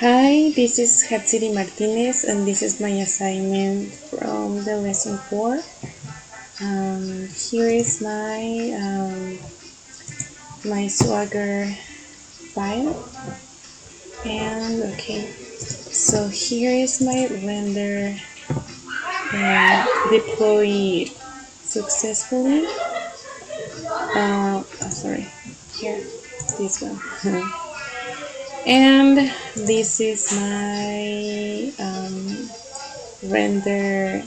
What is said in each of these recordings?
Hi, this is Hatsiri Martinez, and this is my assignment from the lesson 4. Here is my Swagger file, and okay, so here is my render deployed successfully. Sorry, here, this one. And this is my render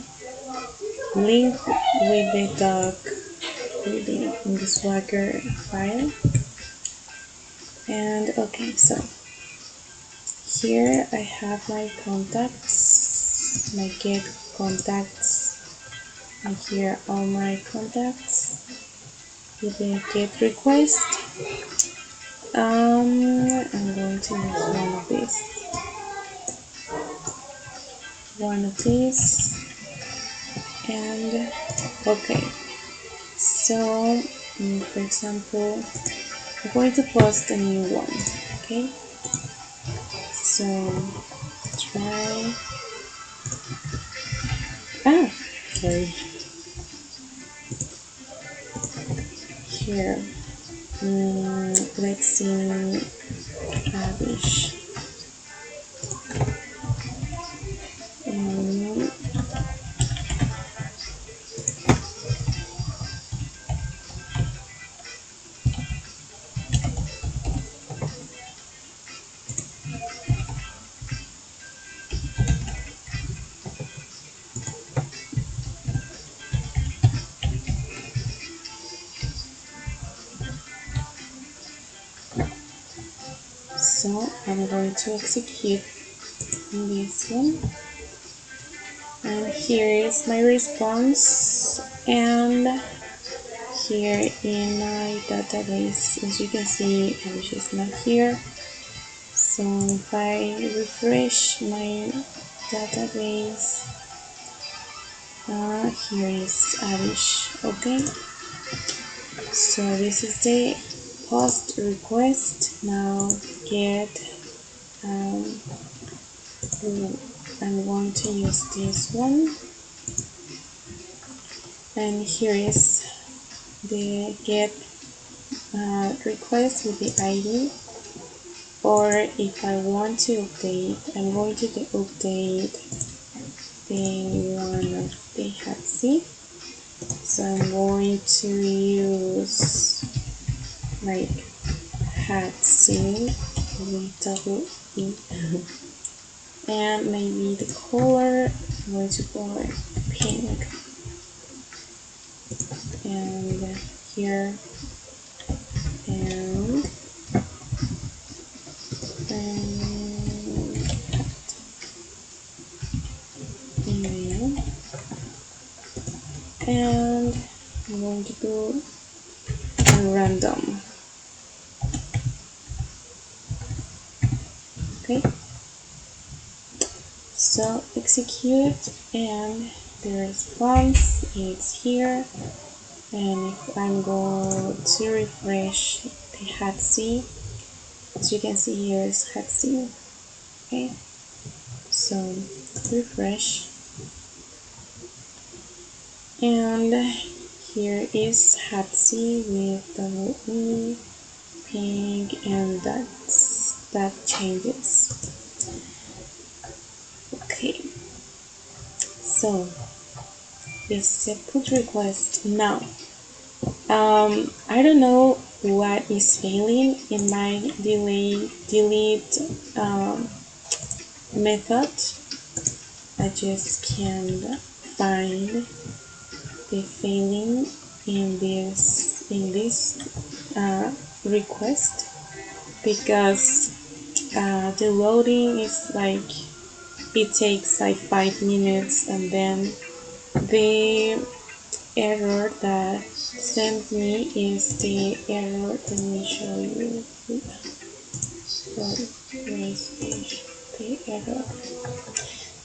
link with the doc in the Swagger file. And okay, so here I have my contacts, my get contacts, and here all my contacts with the get request. I'm going to use one of these, and okay, so for example, I'm going to post a new one. Okay, so try sorry, here, let's see, Abish. So I'm going to execute this one, and here is my response, and here in my database, as you can see, Abish is not here. So if I refresh my database, here is Abish. Okay, so this is the post request. Now get I'm going to use this one, and here is the get request with the ID, or if I want to update, I'm going to update the one of the Hatsi. So I'm going to use like Hatsi with double E, and maybe the color I'm going to put pink, and here and email, and I'm going to do a random. Okay, so execute, and the response is here, and if I'm going to refresh the Hatsi, as you can see here is Hatsi. Okay, so refresh, and here is Hatsi with double E, pink, and that changes. Okay, so this is a put request. Now I don't know what is failing in my delete method. I just can't find the failing in this request, because the loading is like, it takes like 5 minutes, and then the error that sent me is the error. Let me show you.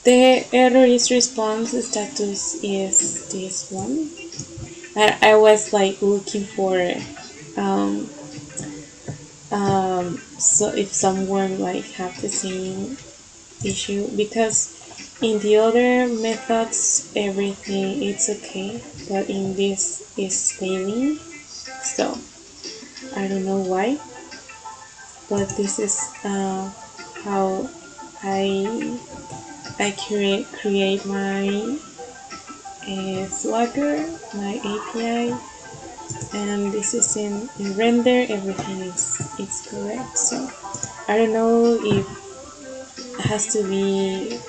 The error is response status is this one. I was like looking for so if someone like have the same issue, because in the other methods everything it's okay, but in this is failing. So I don't know why, but this is how I create my Swagger, my API, and this is in render. Everything is it's correct. So I don't know if it has to be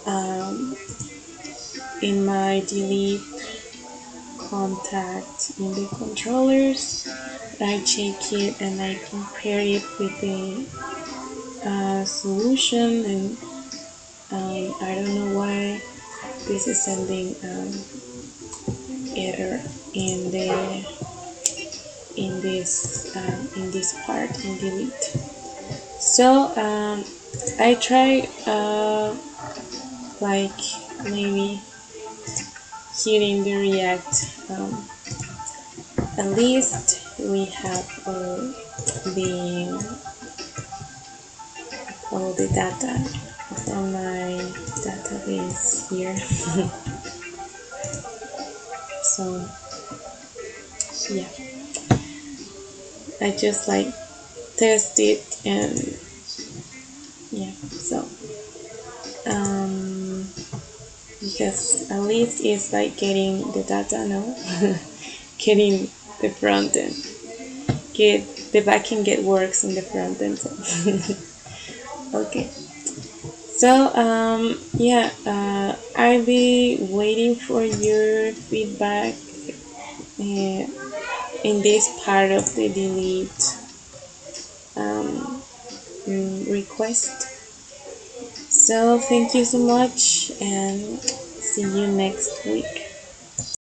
um, in my delete contact in the controllers. I check it and I compare it with the solution, and I don't know why this is sending error in the in this part in delete. So I try like maybe hitting the React. At least we have the all the data from my database here. So yeah, I just like test it, and yeah, so because at least it's like getting the data now, getting the front end, get the backend get works in the front end. So. Okay, so yeah, I'll be waiting for your feedback in this part of the delete request. So thank you so much, and see you next week.